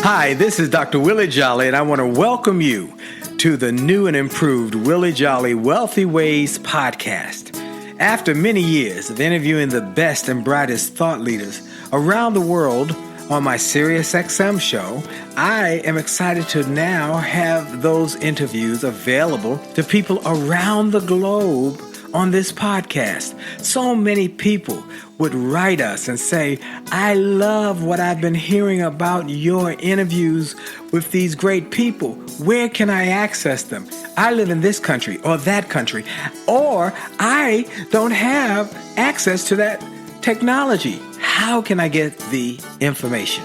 Hi, this is Dr. Willie Jolley, and I want to welcome you to the new and improved Willie Jolley Wealthy Ways podcast. After many years of interviewing the best and brightest thought leaders around the world on my SiriusXM show, I am excited to now have those interviews available to people around the globe on this podcast. So many people would write us and say, I love what I've been hearing about your interviews with these great people. Where can I access them? I live in this country or that country, or I don't have access to that technology. How can I get the information?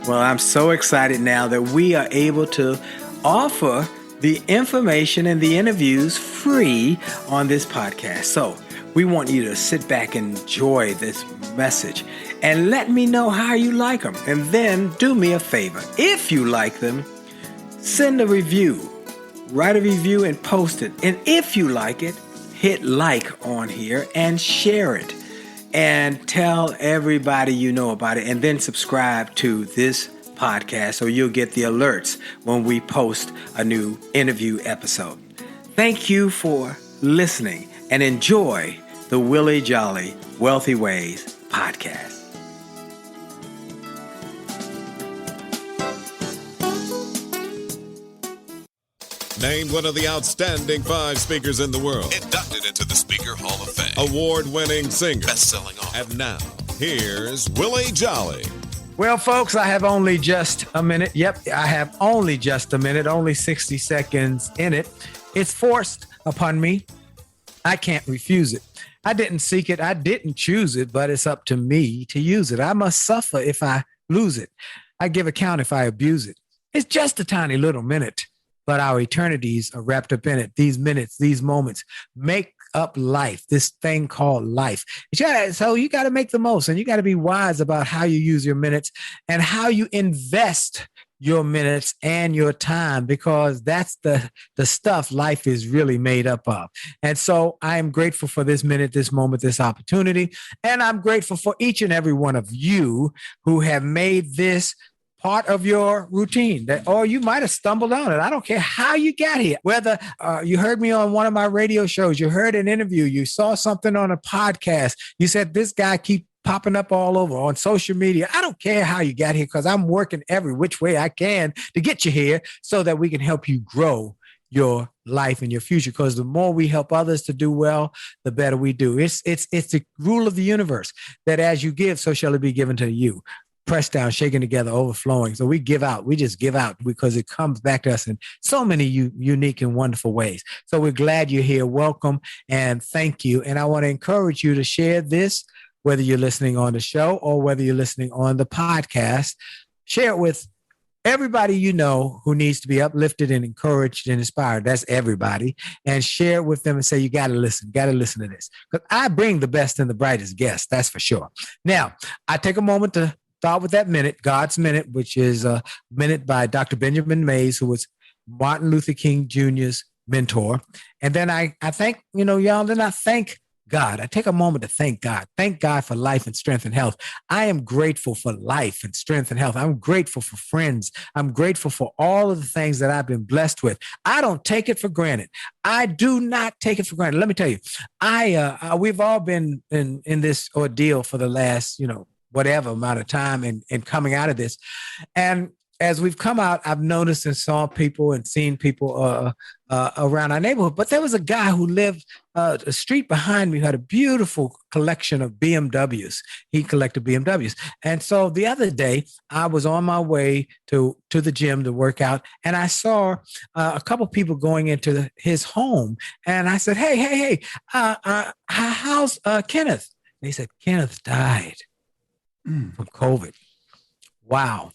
Well, I'm so excited now that we are able to offer the information and the interviews free on this podcast. So we want you to sit back and enjoy this message and let me know how you like them. And then do me a favor. If you like them, send a review, write a review and post it. And if you like it, hit like on here and share it and tell everybody you know about it, and then subscribe to this podcast so you'll get the alerts when we post a new interview episode. Thank you for listening and enjoy the Willie Jolley Wealthy Ways podcast. Named one of the outstanding 5 speakers in the world. Inducted into the Speaker Hall of Fame. Award-winning singer. Best-selling author. And now, here's Willie Jolley. Well, folks, I have only just a minute. Yep, I have only just a minute, only 60 seconds in it. It's forced upon me. I can't refuse it. I didn't seek it. I didn't choose it, but it's up to me to use it. I must suffer if I lose it. I give account if I abuse it. It's just a tiny little minute, but our eternities are wrapped up in it. These minutes, these moments make up life, this thing called life. So you got to make the most, and you got to be wise about how you use your minutes and how you invest your minutes and your time, because that's the stuff life is really made up of. And so I am grateful for this minute, this moment, this opportunity. And I'm grateful for each and every one of you who have made this part of your routine, or you might have stumbled on it. I don't care how you got here, whether you heard me on one of my radio shows, you heard an interview, you saw something on a podcast, you said this guy keep popping up all over on social media. I don't care how you got here, because I'm working every which way I can to get you here so that we can help you grow your life and your future. Because the more we help others to do well, the better we do. It's the rule of the universe that as you give, so shall it be given to you. Pressed down, shaken together, overflowing. So we give out. We just give out because it comes back to us in so many unique and wonderful ways. So we're glad you're here. Welcome and thank you. And I want to encourage you to share this, whether you're listening on the show or whether you're listening on the podcast. Share it with everybody you know who needs to be uplifted and encouraged and inspired. That's everybody. And share it with them and say, you got to listen to this. Because I bring the best and the brightest guests, that's for sure. Now, I take a moment to start with that minute, God's Minute, which is a minute by Dr. Benjamin Mays, who was Martin Luther King Jr.'s mentor. And then I thank, y'all, then I thank God. I take a moment to thank God. Thank God for life and strength and health. I am grateful for life and strength and health. I'm grateful for friends. I'm grateful for all of the things that I've been blessed with. I don't take it for granted. I do not take it for granted. Let me tell you, we've all been in this ordeal for the last, whatever amount of time and coming out of this. And as we've come out, I've noticed and saw people and seen people around our neighborhood. But there was a guy who lived a street behind me who had a beautiful collection of BMWs. He collected BMWs. And so the other day, I was on my way to the gym to work out, and I saw a couple people going into his home. And I said, hey, how's Kenneth? And he said, Kenneth died from COVID. Wow.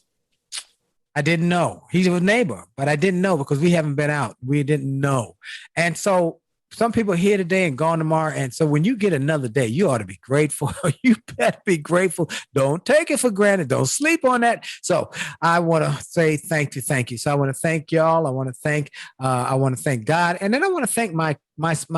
I didn't know. He's a neighbor, but I didn't know because we haven't been out. We didn't know. And so some people are here today and gone tomorrow. And so when you get another day, you ought to be grateful. You better be grateful. Don't take it for granted. Don't sleep on that. So I want to say thank you. So I want to thank y'all. I want to thank God. And then I want to thank my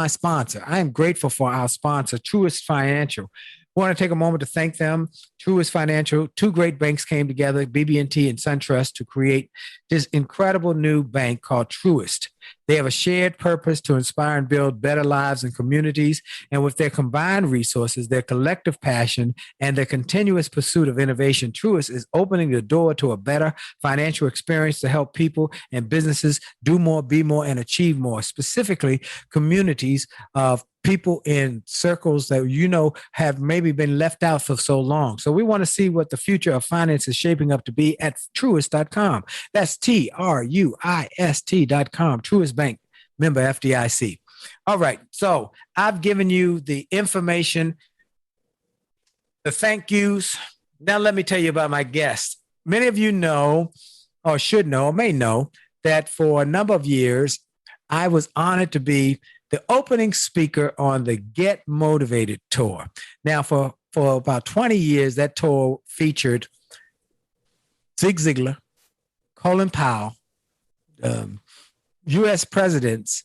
sponsor. I am grateful for our sponsor, Truist Financial. We want to take a moment to thank them. Truist Financial, two great banks came together, BB&T and SunTrust, to create this incredible new bank called Truist. They have a shared purpose to inspire and build better lives and communities. And with their combined resources, their collective passion, and their continuous pursuit of innovation, Truist is opening the door to a better financial experience to help people and businesses do more, be more, and achieve more, specifically communities of people in circles that have maybe been left out for so long. So we want to see what the future of finance is shaping up to be at truist.com. That's TRUIST.com. Truist Bank, member FDIC. All right. So I've given you the information, the thank yous. Now let me tell you about my guest. Many of you know, or should know, or may know, that for a number of years, I was honored to be the opening speaker on the Get Motivated tour. Now, for about 20 years, that tour featured Zig Ziglar, Colin Powell, U.S. presidents.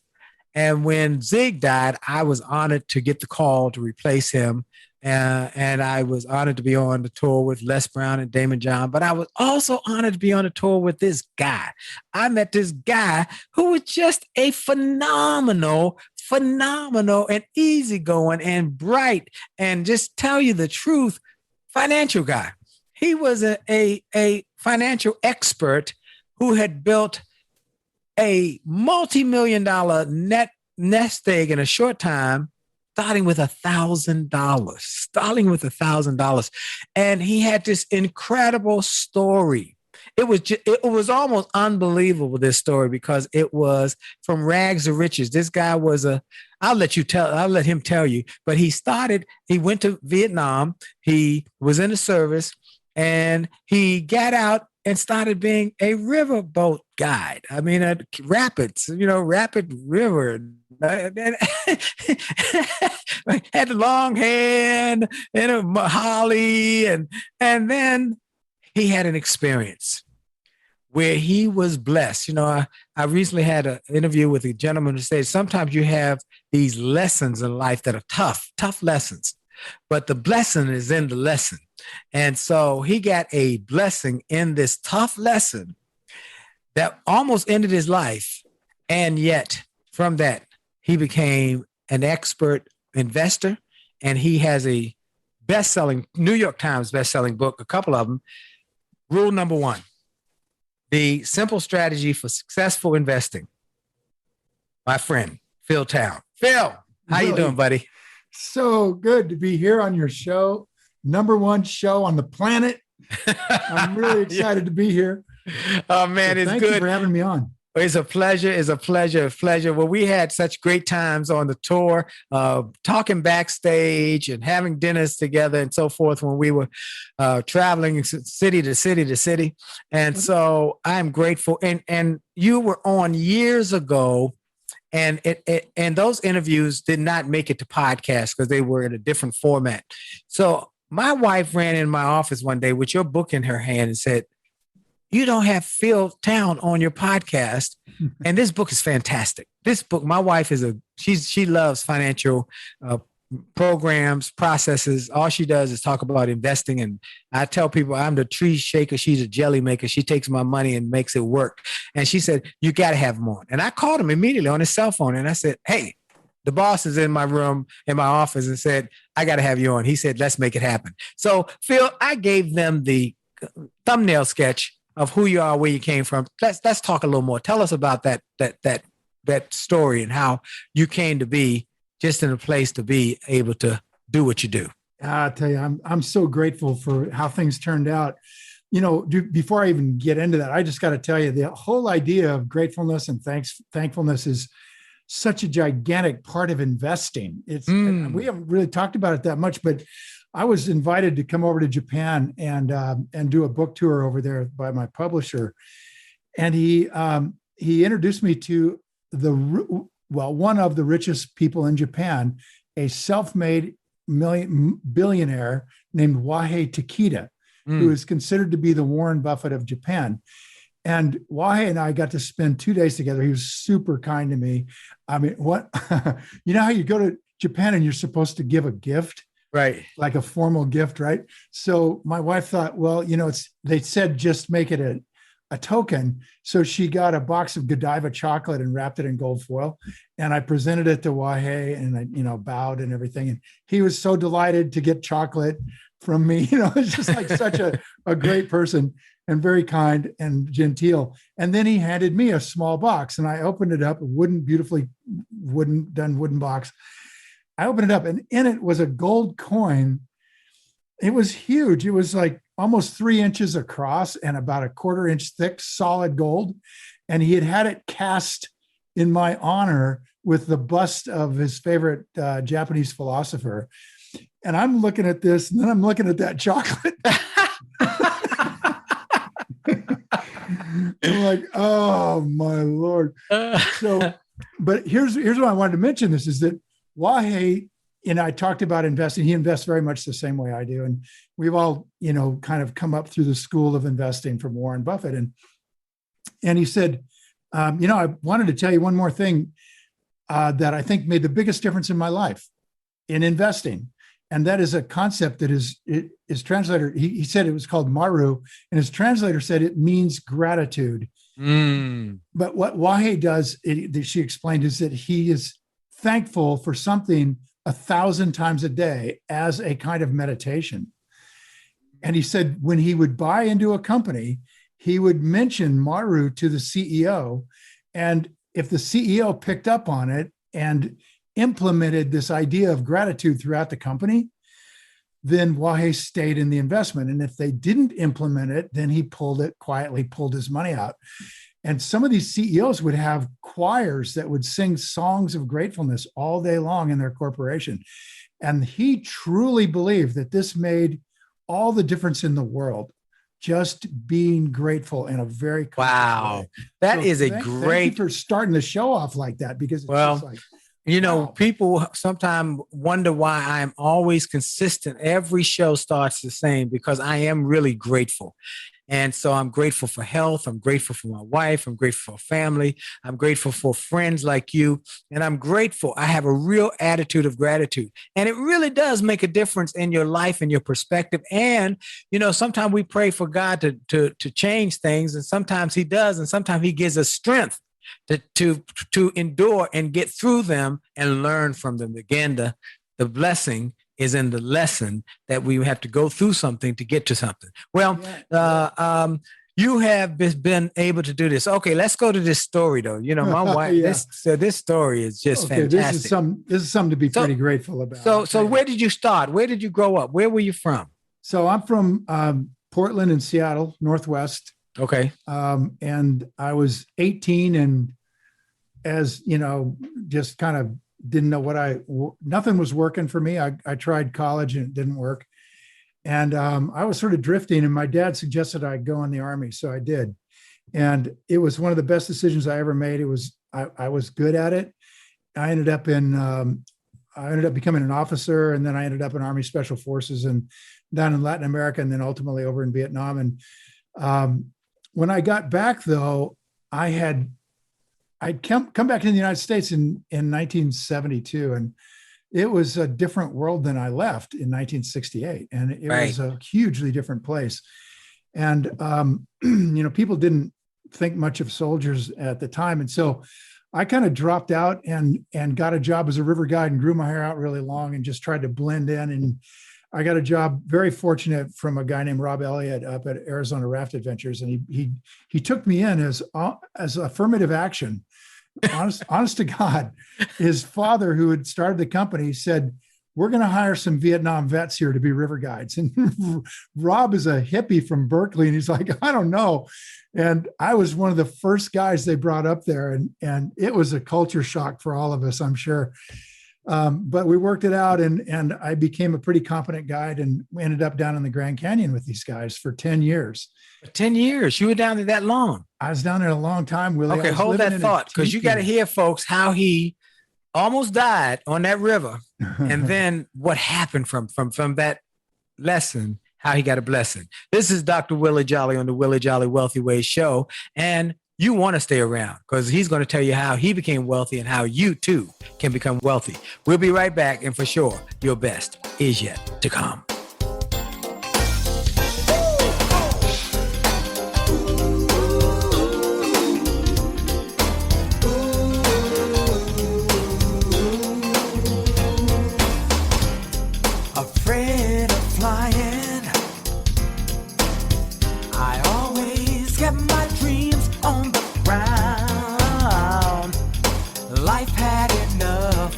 And when Zig died, I was honored to get the call to replace him. And I was honored to be on the tour with Les Brown and Damon John, but I was also honored to be on the tour with this guy. I met this guy who was just a phenomenal and easygoing and bright, and just tell you the truth, financial guy. He was a financial expert who had built a multi-million-dollar nest egg in a short time, starting with $1,000. And he had this incredible story. It was almost unbelievable, this story, because it was from rags to riches. This guy was I'll let him tell you, but he went to Vietnam. He was in the service, and he got out and started being a riverboat guide. I mean, at rapids, rapid river. Had the long hair and a holly, and then he had an experience where he was blessed. I recently had an interview with a gentleman who said sometimes you have these lessons in life that are tough lessons, but the blessing is in the lesson. And so he got a blessing in this tough lesson that almost ended his life. And yet from that, he became an expert investor, and he has a New York Times best-selling book, a couple of them. Rule number 1, the simple strategy for successful investing. My friend, Phil Town. Phil, how you doing, buddy? So good to be here on your show. Number 1 show on the planet. I'm really excited to be here. Oh, man, it's thank good. Thank you for having me on. It's a pleasure. Well, we had such great times on the tour, talking backstage and having dinners together and so forth when we were traveling city to city to city. And so I'm grateful. And you were on years ago, and those interviews did not make it to podcast because they were in a different format. So my wife ran in my office one day with your book in her hand and said, "You don't have Phil Town on your podcast." And this book is fantastic. This book, my wife she loves financial programs, processes. All she does is talk about investing. And I tell people I'm the tree shaker. She's a jelly maker. She takes my money and makes it work. And she said, "You got to have him on." And I called him immediately on his cell phone. And I said, "Hey, the boss is in my room, in my office," and said, "I got to have you on." He said, "Let's make it happen." So Phil, I gave them the thumbnail sketch of who you are, where you came from. Let's talk a little more. Tell us about that story and how you came to be just in a place to be able to do what you do. I tell you, I'm so grateful for how things turned out. Before I even get into that, I just got to tell you, the whole idea of gratefulness and thankfulness is such a gigantic part of investing. We haven't really talked about it that much, but I was invited to come over to Japan and do a book tour over there by my publisher, and he introduced me to one of the richest people in Japan, a self-made billionaire named Wahei Takeda, who is considered to be the Warren Buffett of Japan. And Wahei and I got to spend 2 days together. He was super kind to me. I mean, how you go to Japan and you're supposed to give a gift? Right. like a formal gift, right? So my wife thought, well, they said just make it a token. So she got a box of Godiva chocolate and wrapped it in gold foil. And I presented it to Wahei and I, bowed and everything. And he was so delighted to get chocolate from me. It's just like such a great person and very kind and genteel. And then he handed me a small box and I opened it up, beautifully wooden box. I opened it up and in it was a gold coin. It was huge. It was like almost 3 inches across and about a 1/4 inch thick, solid gold. And he had it cast in my honor with the bust of his favorite Japanese philosopher. And I'm looking at this and then I'm looking at that chocolate. I'm like, oh my Lord. So, but here's what I wanted to mention this is that Wahei, I talked about investing. He invests very much the same way I do. And we've all, kind of come up through the school of investing from Warren Buffett. And he said, I wanted to tell you one more thing that I think made the biggest difference in my life in investing. And that is a concept that his translator, he said it was called Maru, and his translator said it means gratitude. But what Wahei does, she explained, is that he is thankful for something 1,000 times a day as a kind of meditation. And he said when he would buy into a company, he would mention Maru to the CEO. And if the CEO picked up on it and implemented this idea of gratitude throughout the company, then Wahei stayed in the investment. And if they didn't implement it, then he quietly pulled his money out. And some of these CEOs would have choirs that would sing songs of gratefulness all day long in their corporation. And he truly believed that this made all the difference in the world, just being grateful in a very wow way. That so is a thank great you for starting the show off like that, because it's just like, wow. People sometimes wonder why I'm always consistent. Every show starts the same because I am really grateful. And so I'm grateful for health. I'm grateful for my wife. I'm grateful for family. I'm grateful for friends like you. And I'm grateful. I have a real attitude of gratitude. And it really does make a difference in your life and your perspective. And, sometimes we pray for God to change things. And sometimes he does. And sometimes he gives us strength to endure and get through them and learn from them. Again, the blessing is in the lesson that we have to go through something to get to something. Well, you have been able to do this. Okay, let's go to this story though. My wife, this story is just fantastic. This is something to be pretty grateful about. So where did you start? Where did you grow up? Where were you from? So I'm from Portland and Seattle, Northwest. Okay. And I was 18 and as, just kind of didn't know nothing was working for me. I tried college and it didn't work. And I was sort of drifting and my dad suggested I go in the Army. So I did. And it was one of the best decisions I ever made. I was good at it. I ended up becoming an officer, and then I ended up in Army Special Forces and down in Latin America, and then ultimately over in Vietnam. And when I got back though, I'd come back into the United States in 1972, and it was a different world than I left in 1968. And it was a hugely different place. And, people didn't think much of soldiers at the time. And so I kind of dropped out and got a job as a river guide and grew my hair out really long and just tried to blend in. And I got a job, very fortunate, from a guy named Rob Elliott up at Arizona Raft Adventures. And he took me in as affirmative action. Honest to God, his father, who had started the company, said, "We're going to hire some Vietnam vets here to be river guides." And Rob is a hippie from Berkeley. And he's like, "I don't know." And I was one of the first guys they brought up there. And it was a culture shock for all of us, I'm sure. But we worked it out, and I became a pretty competent guide, and we ended up down in the Grand Canyon with these guys for 10 years. 10 years? You were down there that long? I was down there a long time, Willie. Okay, hold that thought, because you got to hear, folks, how he almost died on that river. And then what happened from that lesson, how he got a blessing. This is Dr. Willie Jolley on the Willie Jolley Wealthy Ways show. And you want to stay around because he's going to tell you how he became wealthy and how you too can become wealthy. We'll be right back. And for sure, your best is yet to come. Afraid of flying, I always kept my dreams on the ground. Life had enough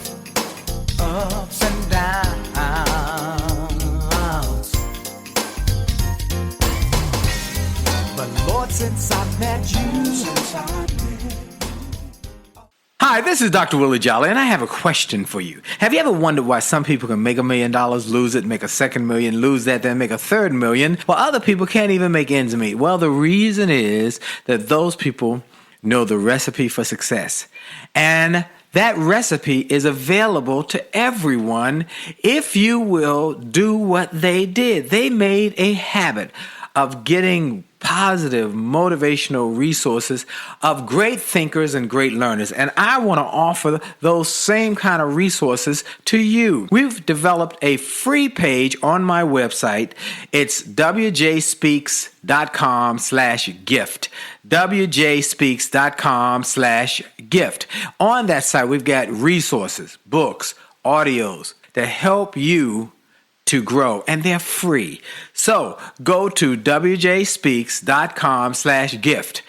ups and downs, but Lord, since I met you, Hi, this is Dr. Willie Jolley, and I have a question for you. Have you ever wondered why some people can make $1 million, lose it, make a second million, lose that, then make a third million, while other people can't even make ends meet? Well, the reason is that those people know the recipe for success. And that recipe is available to everyone if you will do what they did. They made a habit of getting positive, motivational resources of great thinkers and great learners. And I want to offer those same kind of resources to you. We've developed a free page on my website. It's wjspeaks.com/gift. wjspeaks.com/gift. On that site, we've got resources, books, audios that help you to grow, and they're free. So go to wjspeaks.com/gift,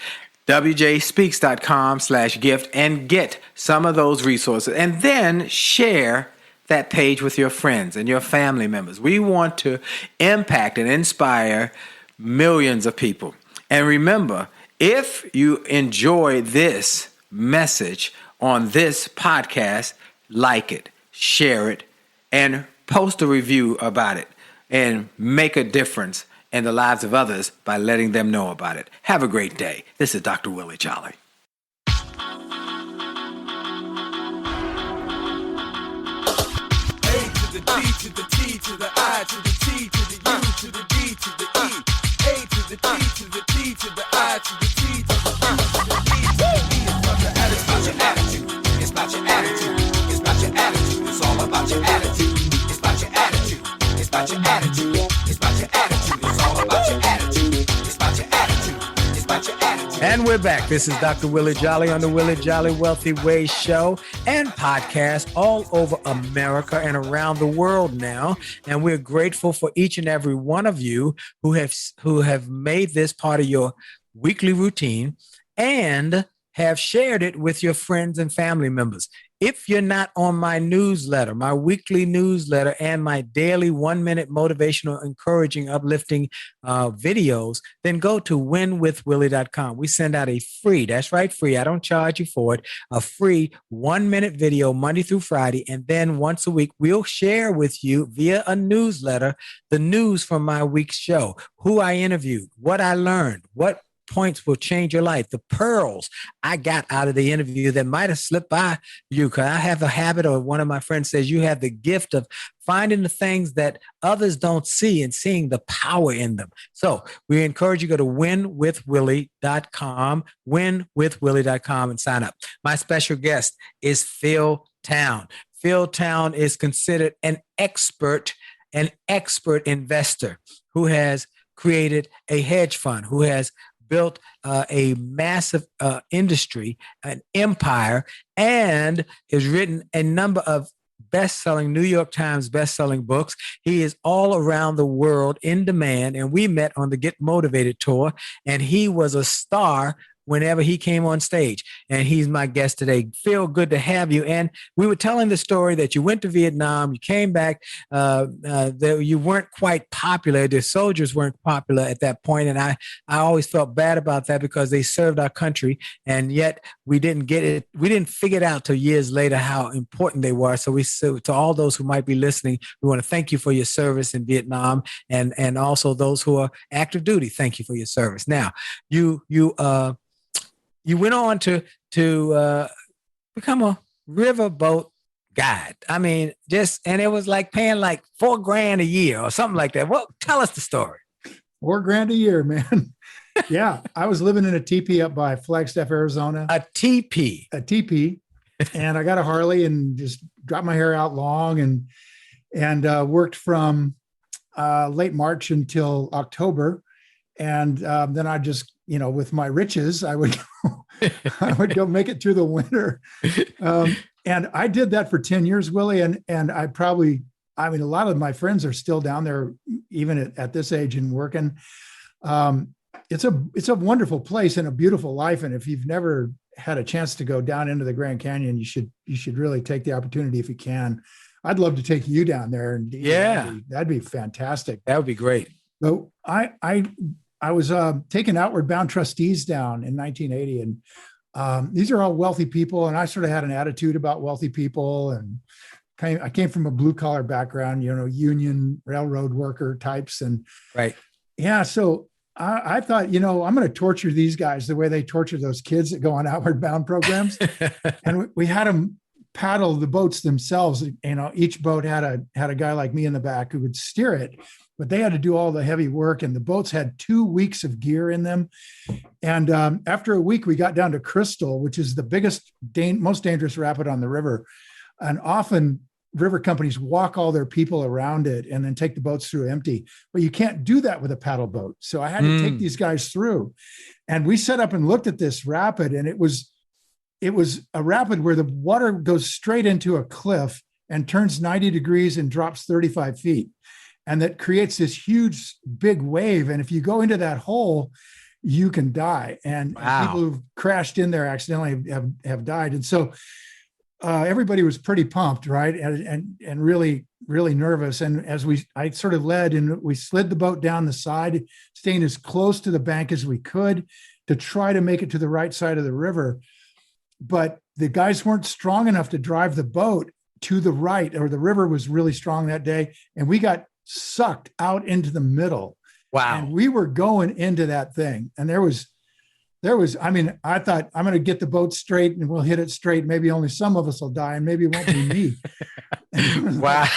wjspeaks.com/gift, and get some of those resources, and then share that page with your friends and your family members. We want to impact and inspire millions of people. And remember, if you enjoy this message on this podcast, like it, share it, and post a review about it, and make a difference in the lives of others by letting them know about it. Have a great day. This is Dr. Willie Jolley. A to the D to the T to the I to the T to the U to the D to the E. A to the T to the T to the I to the T to the U to the D to the E. It's about your attitude. It's about your attitude. It's about your attitude. It's all about your attitude. It's about your attitude. It's about your attitude. It's about your attitude. It's all about your attitude. It's about your attitude. It's about your attitude. And we're back. This is Dr. Willie Jolley on the Willie Jolley Wealthy Ways show and podcast all over America and around the world now. And we're grateful for each and every one of you who have made this part of your weekly routine and have shared it with your friends and family members. If you're not on my newsletter, my weekly newsletter, and my daily 1-minute motivational, encouraging, uplifting videos, then go to winwithwillie.com. We send out a free, that's right, free, I don't charge you for it, a free 1-minute video Monday through Friday. And then once a week, we'll share with you via a newsletter the news from my week's show, who I interviewed, what I learned, what points will change your life, the pearls I got out of the interview that might have slipped by you. Because I have a habit, or one of my friends says, you have the gift of finding the things that others don't see and seeing the power in them. So we encourage you to go to winwithwillie.com, winwithwillie.com, and sign up. My special guest is Phil Town. Phil Town is considered an expert investor who has created a hedge fund, who has built a massive industry, an empire, and has written a number of best-selling, New York Times best-selling books. He is all around the world in demand, and we met on the Get Motivated tour, and he was a star whenever he came on stage. And he's my guest today. Phil, good to have you. And we were telling the story that you went to Vietnam, you came back, that you weren't quite popular. The soldiers weren't popular at that point. And I always felt bad about that because they served our country. And yet we didn't get it. We didn't figure it out till years later how important they were. So to all those who might be listening, we want to thank you for your service in Vietnam, and also those who are active duty. Thank you for your service. Now, you went on to become a riverboat guide. I mean, and it was like paying like $4,000 a year or something like that. Well, tell us the story. $4,000 a year, man. Yeah. I was living in a teepee up by Flagstaff, Arizona. A teepee. And I got a Harley and just dropped my hair out long. And and worked from late March until October. And then I just, with my riches, I would I would go make it through the winter. And I did that for 10 years, Willie. And a lot of my friends are still down there, even at this age and working. It's a wonderful place and a beautiful life. And if you've never had a chance to go down into the Grand Canyon, you should really take the opportunity if you can. I'd love to take you down there. And that'd be fantastic. That would be great. So I was taking Outward Bound trustees down in 1980, and these are all wealthy people. And I sort of had an attitude about wealthy people, and I came from a blue collar background, union railroad worker types, and right. Yeah. So I thought, I'm going to torture these guys the way they torture those kids that go on Outward Bound programs. And we had them paddle the boats themselves. Each boat had a guy like me in the back who would steer it, but they had to do all the heavy work. And the boats had 2 weeks of gear in them. And after a week, we got down to Crystal, which is the biggest, most dangerous rapid on the river. And often river companies walk all their people around it and then take the boats through empty. But you can't do that with a paddle boat. So I had to take these guys through. And we set up and looked at this rapid, and it was a rapid where the water goes straight into a cliff and turns 90 degrees and drops 35 feet. And that creates this huge, big wave. And if you go into that hole, you can die. And people who've crashed in there accidentally have died. And so everybody was pretty pumped, right? And really, really nervous. And I sort of led, and we slid the boat down the side, staying as close to the bank as we could to try to make it to the right side of the river. But the guys weren't strong enough to drive the boat to the right, or the river was really strong that day. And we got sucked out into the middle. Wow. And we were going into that thing. And there was, I thought, I'm going to get the boat straight and we'll hit it straight. Maybe only some of us will die, and maybe it won't be me. Wow.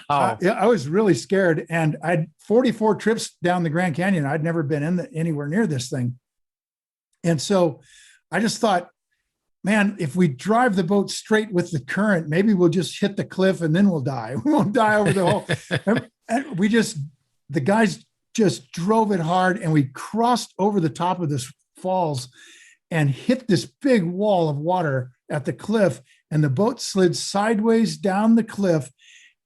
I was really scared. And I had 44 trips down the Grand Canyon. I'd never been anywhere near this thing. And so I just thought, man, if we drive the boat straight with the current, maybe we'll just hit the cliff and then we'll die. We won't die over the whole. And the guys just drove it hard, and we crossed over the top of this falls and hit this big wall of water at the cliff. And the boat slid sideways down the cliff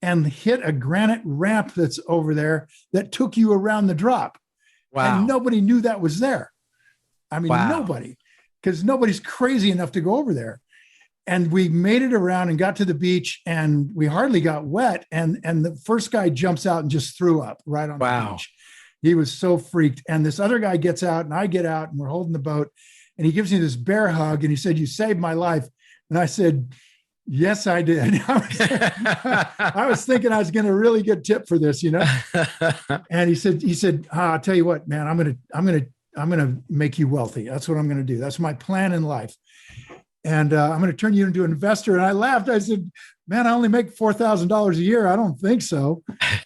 and hit a granite ramp that's over there that took you around the drop. Wow. And nobody knew that was there. Nobody, because nobody's crazy enough to go over there. And we made it around and got to the beach, and we hardly got wet. And the first guy jumps out and just threw up right on the beach. He was so freaked. And this other guy gets out, and I get out, and we're holding the boat, and he gives me this bear hug, and he said, "You saved my life." And I said, "Yes, I did." I was thinking I was getting a really good tip for this, And he said, "I'll tell you what, man, I'm going to make you wealthy. That's what I'm going to do. That's my plan in life. And I'm going to turn you into an investor." And I laughed. I said, "Man, I only make $4,000 a year. I don't think so."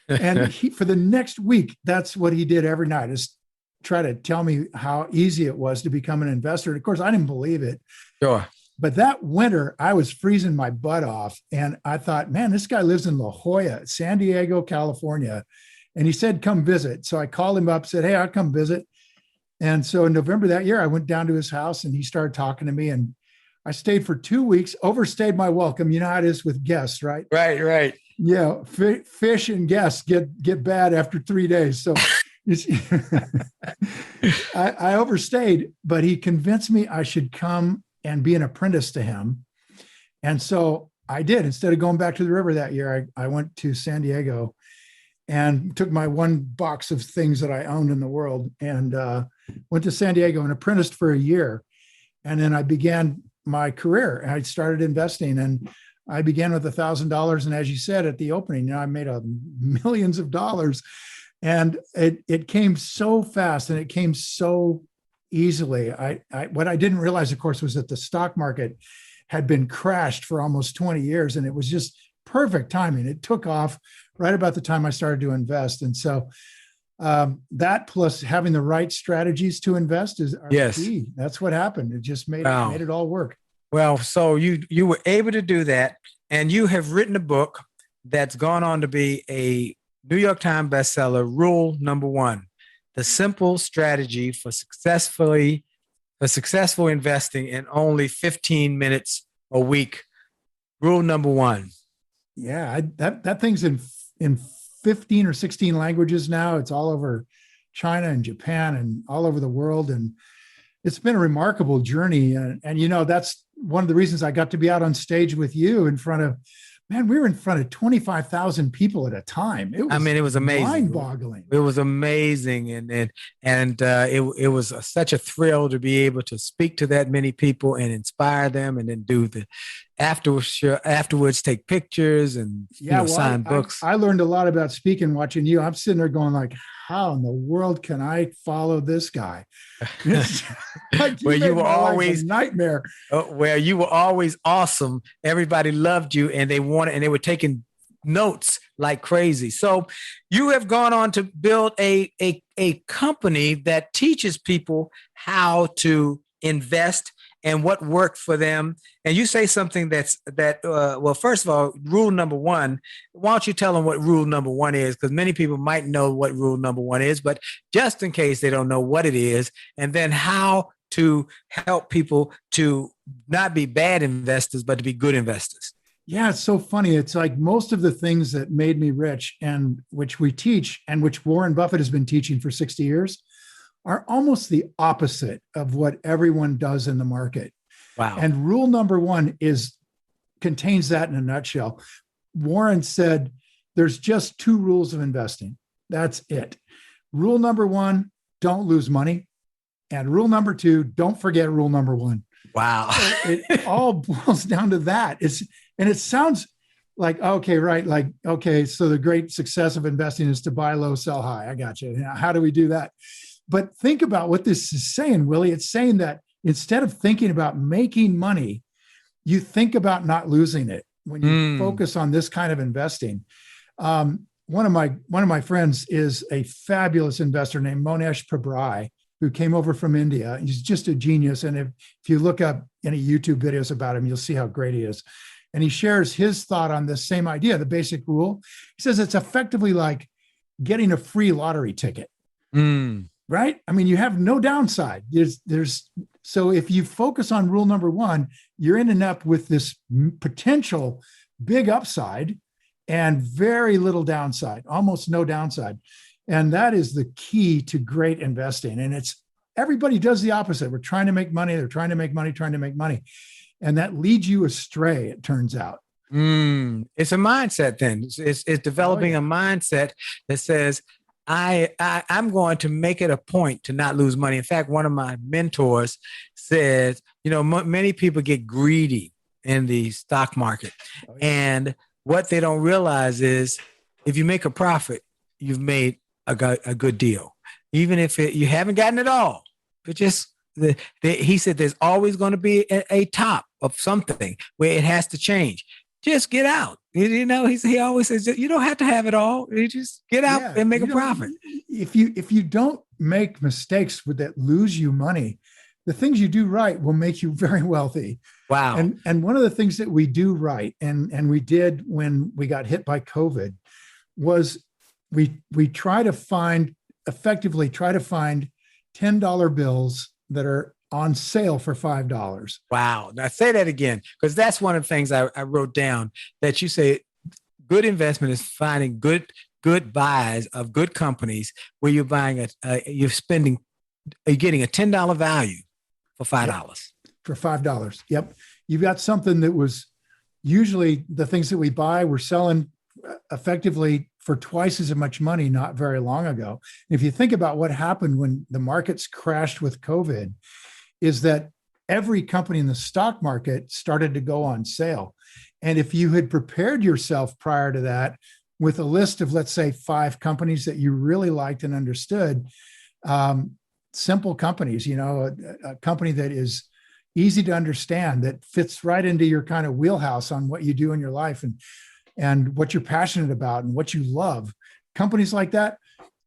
And for the next week, that's what he did every night, is try to tell me how easy it was to become an investor. And of course, I didn't believe it. Sure. But that winter, I was freezing my butt off. And I thought, man, this guy lives in La Jolla, San Diego, California. And he said, "Come visit." So I called him up, said, "Hey, I'll come visit." And so in November that year, I went down to his house, and he started talking to me, and I stayed for 2 weeks, overstayed my welcome. You know how it is with guests, right? Right. Yeah. Fish and guests get bad after 3 days. So I overstayed, but he convinced me I should come and be an apprentice to him. And so I did. Instead of going back to the river that year, I went to San Diego and took my one box of things that I owned in the world and went to San Diego and apprenticed for a year. And then I began my career. I started investing, and I began with $1,000. And as you said at the opening, I made millions of dollars, and it came so fast and it came so easily. What I didn't realize, of course, was that the stock market had been crashed for almost 20 years, and it was just perfect timing. It took off right about the time I started to invest. And so that plus having the right strategies to invest are key. That's what happened. It just made it all work. Well, so you were able to do that, and you have written a book, that's gone on to be a New York Times bestseller, Rule Number One, the simple strategy for successful investing in only 15 minutes a week. Rule number one. Yeah, that thing's in 15 or 16 languages now. It's all over China and Japan and all over the world. And it's been a remarkable journey. And you know, that's one of the reasons I got to be out on stage with you in front of, man, we were in front of 25,000 people at a time. It was amazing. Mind-boggling. It was amazing. And it was such a thrill to be able to speak to that many people and inspire them, and then do the afterwards take pictures and sign books. I learned a lot about speaking watching you. I'm sitting there going like, how in the world can I follow this guy? Like, you were always a nightmare. Where you were always awesome. Everybody loved you, and they were taking notes like crazy. So you have gone on to build a company that teaches people how to invest and what worked for them. And you say something well, first of all, rule number one, why don't you tell them what rule number one is? Because many people might know what rule number one is, but just in case they don't know what it is, and then how to help people to not be bad investors, but to be good investors. Yeah, it's so funny. It's like most of the things that made me rich, and which we teach, and which Warren Buffett has been teaching for 60 years, are almost the opposite of what everyone does in the market. Wow. And rule number one contains that in a nutshell. Warren said, there's just two rules of investing. That's it. Rule number one, don't lose money. And rule number two, don't forget rule number one. Wow. It all boils down to that. And it sounds like, okay, right. Like, okay, so the great success of investing is to buy low, sell high. I got you. How do we do that? But think about what this is saying, Willie. It's saying that instead of thinking about making money, you think about not losing it when you focus on this kind of investing. One of my friends is a fabulous investor named Monesh Pabrai, who came over from India. He's just a genius. And if you look up any YouTube videos about him, you'll see how great he is. And he shares his thought on this same idea, the basic rule. He says it's effectively like getting a free lottery ticket. Right? I mean, you have no downside. So if you focus on rule number one, you're ending up with this potential big upside and very little downside, almost no downside. And that is the key to great investing. And everybody does the opposite. We're trying to make money. They're trying to make money. And that leads you astray, it turns out. It's a mindset then. It's developing a mindset that says, I'm going to make it a point to not lose money. In fact, one of my mentors says, many people get greedy in the stock market. And what they don't realize is if you make a profit, you've made a good deal. Even if you haven't gotten it all, but he said there's always going to be a top of something where it has to change. Just get out. He always says, you don't have to have it all. You just get out and make a profit. If you don't make mistakes that lose you money, the things you do right will make you very wealthy. Wow. And one of the things that we do right, and we did when we got hit by COVID, was we effectively try to find $10 bills that are on sale for $5. Wow. Now say that again, because that's one of the things I wrote down, that you say good investment is finding good buys of good companies where you're buying you're getting a $10 value for $5. Yep. For $5. Yep. You've got something that was usually the things that we buy, we're selling effectively for twice as much money not very long ago. If you think about what happened when the markets crashed with COVID, is that every company in the stock market started to go on sale. And if you had prepared yourself prior to that with a list of, let's say, 5 companies that you really liked and understood, simple companies, a company that is easy to understand, that fits right into your kind of wheelhouse on what you do in your life and what you're passionate about and what you love, companies like that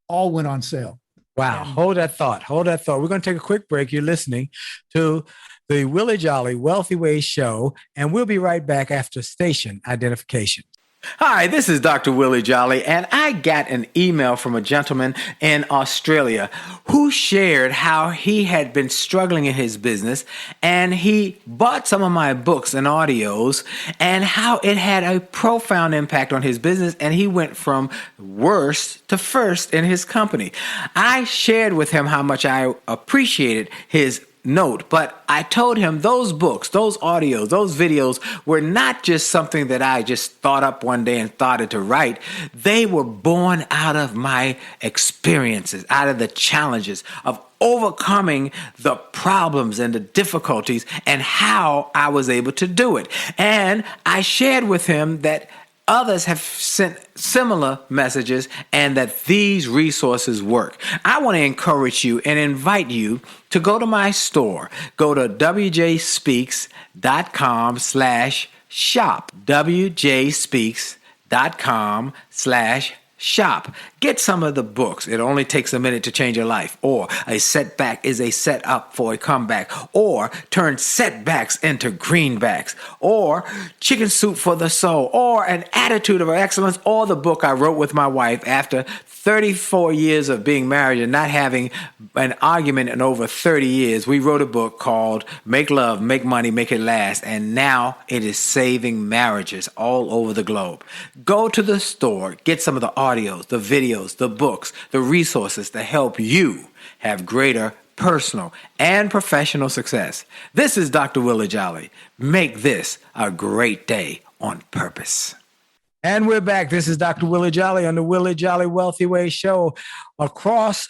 all went on sale. Wow. Hold that thought. We're going to take a quick break. You're listening to the Willie Jolley Wealthy Ways Show, and we'll be right back after station identification. Hi, this is Dr. Willie Jolley, and I got an email from a gentleman in Australia who shared how he had been struggling in his business, and he bought some of my books and audios, and how it had a profound impact on his business, and he went from worst to first in his company. I shared with him how much I appreciated his note, but I told him those books, those audios, those videos were not just something that I just thought up one day and started to write. They were born out of my experiences, out of the challenges of overcoming the problems and the difficulties and how I was able to do it. And I shared with him that others have sent similar messages and that these resources work. I want to encourage you and invite you to go to my store. Go to wjspeaks.com/shop. wjspeaks.com/shop. Get some of the books. It only takes a minute to change your life. Or a setback is a setup for a comeback. Or turn setbacks into greenbacks. Or chicken soup for the soul. Or an attitude of excellence. Or the book I wrote with my wife after 34 years of being married and not having an argument in over 30 years. We wrote a book called Make Love, Make Money, Make It Last. And now it is saving marriages all over the globe. Go to the store, get some of the audios, the videos, the books, the resources to help you have greater personal and professional success. This is Dr. Willie Jolley. Make this a great day on purpose. And we're back. This is Dr. Willie Jolley on the Willie Jolley Wealthy Way Show across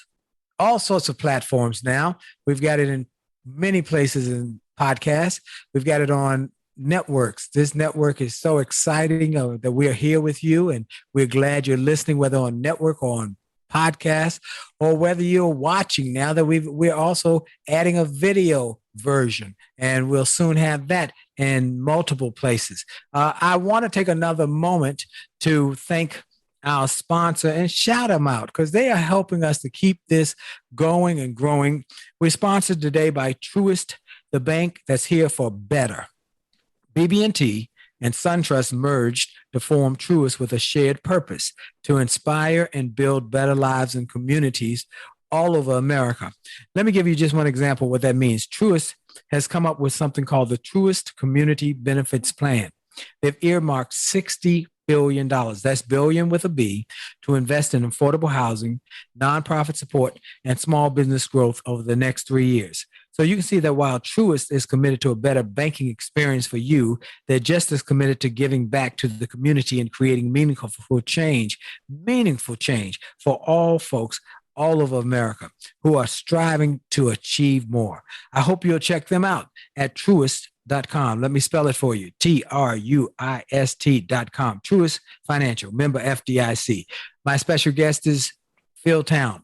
all sorts of platforms now. We've got it in many places in podcasts. We've got it on networks. This network is so exciting that we're here with you, and we're glad you're listening, whether on network or on podcast, or whether you're watching now that we're also adding a video version, and we'll soon have that in multiple places. I want to take another moment to thank our sponsor and shout them out because they are helping us to keep this going and growing. We're sponsored today by Truist, the bank that's here for better. BB&T and SunTrust merged to form Truist with a shared purpose to inspire and build better lives and communities all over America. Let me give you just one example of what that means. Truist has come up with something called the Truist Community Benefits Plan. They've earmarked $60 billion, that's billion with a B, to invest in affordable housing, nonprofit support, and small business growth over the next 3 years. So you can see that while Truist is committed to a better banking experience for you, they're just as committed to giving back to the community and creating meaningful change for all folks all over America who are striving to achieve more. I hope you'll check them out at Truist.com. Let me spell it for you. Truist.com. Truist Financial, member FDIC. My special guest is Phil Town,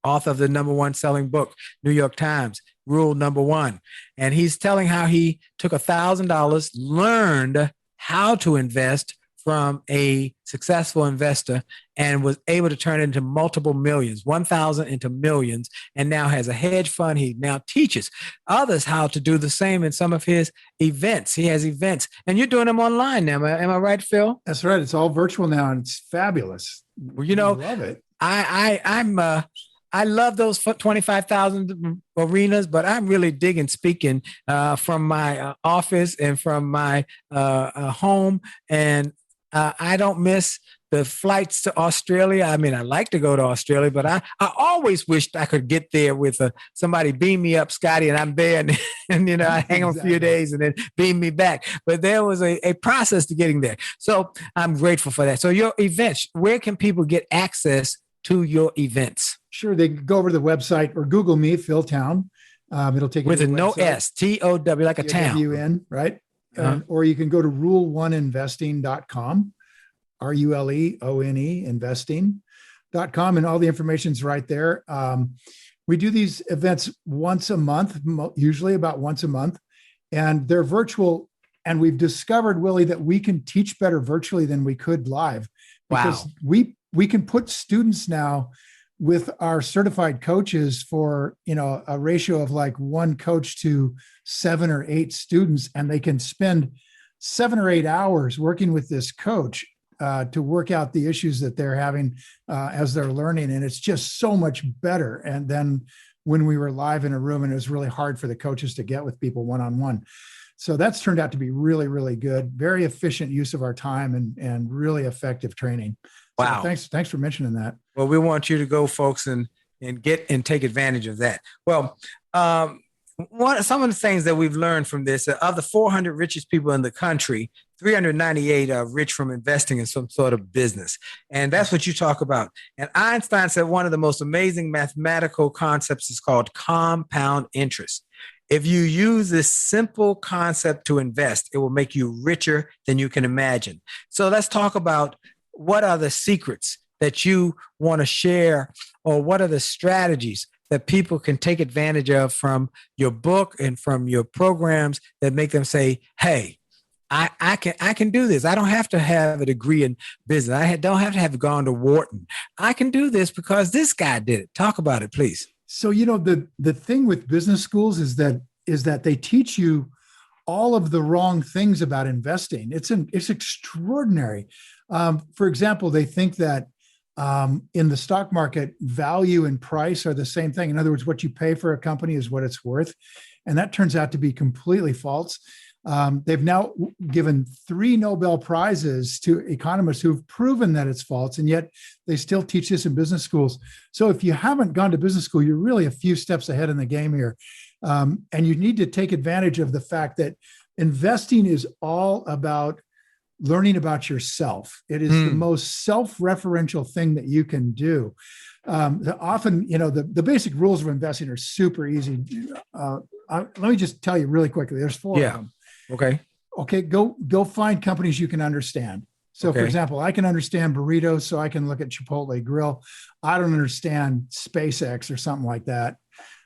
author of the #1 selling book, New York Times, Rule Number 1. And he's telling how he took $1,000, learned how to invest from a successful investor and was able to turn it into multiple millions, 1,000 into millions, and now has a hedge fund. He now teaches others how to do the same in some of his events. He has events, and you're doing them online now. Am I right, Phil? That's right. It's all virtual now, and it's fabulous. Well, you know, I love it. I love those 25,000 arenas, but I'm really digging speaking from my office and from my home, and I don't miss the flights to Australia. I mean, I like to go to Australia, but I always wished I could get there with somebody beam me up, Scotty, and I'm there, and you know, I hang on a few days and then beam me back. But there was a process to getting there. So I'm grateful for that. So your events, where can people get access to your events? Sure. They can go over to the website or Google me, Phil Town. It'll take you with to a the no website. S, T-O-W, like a town. T-O-W-N, right? Uh-huh. Or you can go to rule1investing.com, RULEONE investing.com, and all the information's right there. We do these events once a month, usually about once a month, and they're virtual. And we've discovered, Willie, that we can teach better virtually than we could live. Because we can put students now with our certified coaches for, you know, a ratio of like 1 coach to 7 or 8 students, and they can spend 7 or 8 hours working with this coach to work out the issues that they're having as they're learning. And it's just so much better. And then when we were live in a room, and it was really hard for the coaches to get with people one-on-one. So that's turned out to be really, really good, very efficient use of our time and really effective training. Wow. So thanks for mentioning that. Well, we want you to go, folks, and get and take advantage of that. Well, some of the things that we've learned from this, of the 400 richest people in the country, 398 are rich from investing in some sort of business. And that's what you talk about. And Einstein said one of the most amazing mathematical concepts is called compound interest. If you use this simple concept to invest, it will make you richer than you can imagine. So let's talk about what are the secrets that you want to share, or what are the strategies that people can take advantage of from your book and from your programs that make them say, hey, I can do this. I don't have to have a degree in business. I don't have to have gone to Wharton. I can do this because this guy did it. Talk about it, please. So, the thing with business schools is that they teach you all of the wrong things about investing. It's extraordinary. For example, they think that in the stock market, value and price are the same thing. In other words, what you pay for a company is what it's worth. And that turns out to be completely false. They've now given 3 Nobel Prizes to economists who've proven that it's false, and yet they still teach this in business schools. So if you haven't gone to business school, you're really a few steps ahead in the game here. And you need to take advantage of the fact that investing is all about learning about yourself. It is the most self-referential thing that you can do. Often, the basic rules of investing are super easy. Let me just tell you really quickly. There's 4 of them. Okay. Go find companies you can understand. So for example, I can understand burritos, so I can look at Chipotle Grill. I don't understand SpaceX or something like that.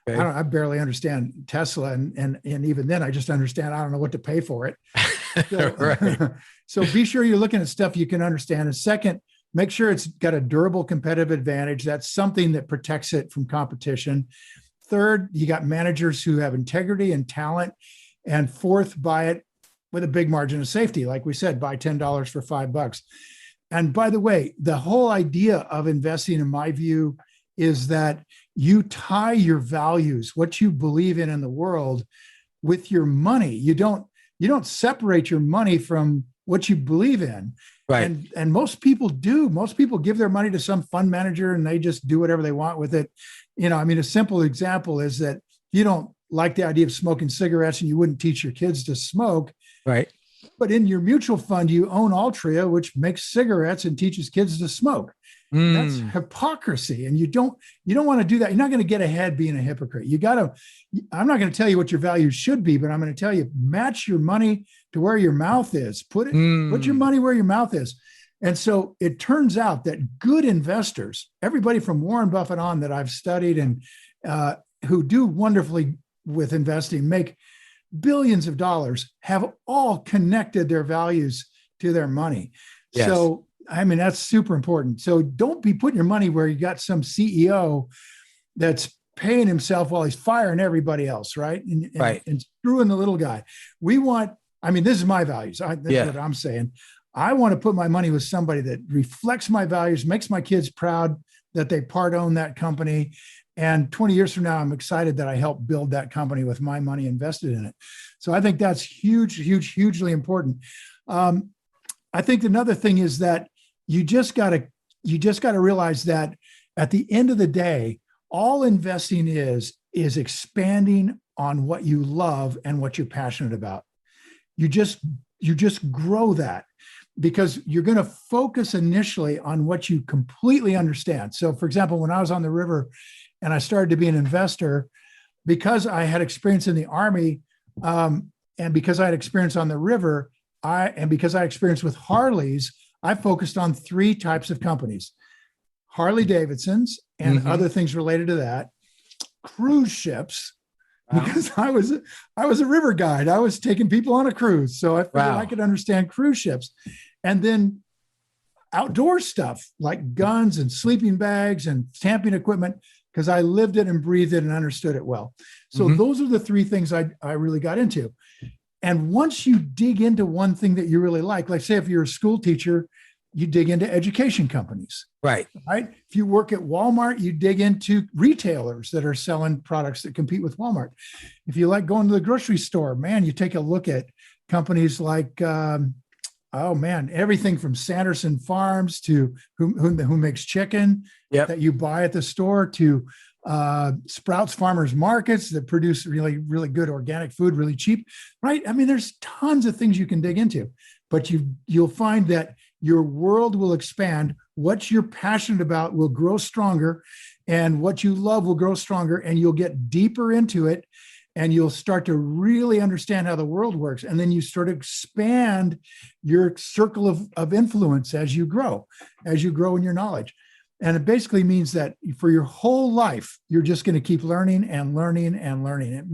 Okay. I barely understand Tesla. And even then I just understand, I don't know what to pay for it. So, Right. So be sure you're looking at stuff you can understand. And second, make sure it's got a durable competitive advantage. That's something that protects it from competition. Third, you got managers who have integrity and talent. And fourth, buy it with a big margin of safety. Like we said, buy $10 for $5. And by the way, the whole idea of investing, in my view, is that you tie your values, what you believe in the world, with your money. You don't separate your money from what you believe in. Right. And most people do. Most people give their money to some fund manager and they just do whatever they want with it. A simple example is that you don't like the idea of smoking cigarettes and you wouldn't teach your kids to smoke. Right. But in your mutual fund, you own Altria, which makes cigarettes and teaches kids to smoke. That's hypocrisy. And you don't want to do that. You're not going to get ahead being a hypocrite. I'm not going to tell you what your values should be, but I'm going to tell you, match your money to where your mouth is. Put your money where your mouth is. And so it turns out that good investors, everybody from Warren Buffett on that I've studied and who do wonderfully with investing, make billions of dollars, have all connected their values to their money. Yes. So, that's super important. So don't be putting your money where you got some CEO that's paying himself while he's firing everybody else, right? And screwing the little guy. This is my values. That's what I'm saying. I want to put my money with somebody that reflects my values, makes my kids proud that they part own that company. And 20 years from now, I'm excited that I helped build that company with my money invested in it. So I think that's hugely important. I think another thing is that you just got to realize that at the end of the day, all investing is expanding on what you love and what you're passionate about. You just grow that, because you're going to focus initially on what you completely understand. So for example, when I was on the river and I started to be an investor, because I had experience in the Army, and because I had experience on the river, and because I had experience with Harleys, I focused on 3 types of companies: Harley Davidsons and other things related to that, cruise ships, because I was a river guide. I was taking people on a cruise, so I figured I could understand cruise ships, and then outdoor stuff like guns and sleeping bags and camping equipment, because I lived it and breathed it and understood it well. So those are the 3 things I really got into. And once you dig into one thing that you really like say if you're a school teacher you dig into education companies, Right. right? If you work at Walmart, you dig into retailers that are selling products that compete with Walmart. If you like going to the grocery store, man, you take a look at companies like, everything from Sanderson Farms to who makes chicken that you buy at the store, to Sprouts Farmers Markets that produce really, really good organic food, really cheap, right? I mean, there's tons of things you can dig into, but you'll find that your world will expand. What you're passionate about will grow stronger, and what you love will grow stronger, and you'll get deeper into it, and you'll start to really understand how the world works. And then you sort of expand your circle of influence as you grow in your knowledge. And it basically means that for your whole life, you're just going to keep learning and learning and learning.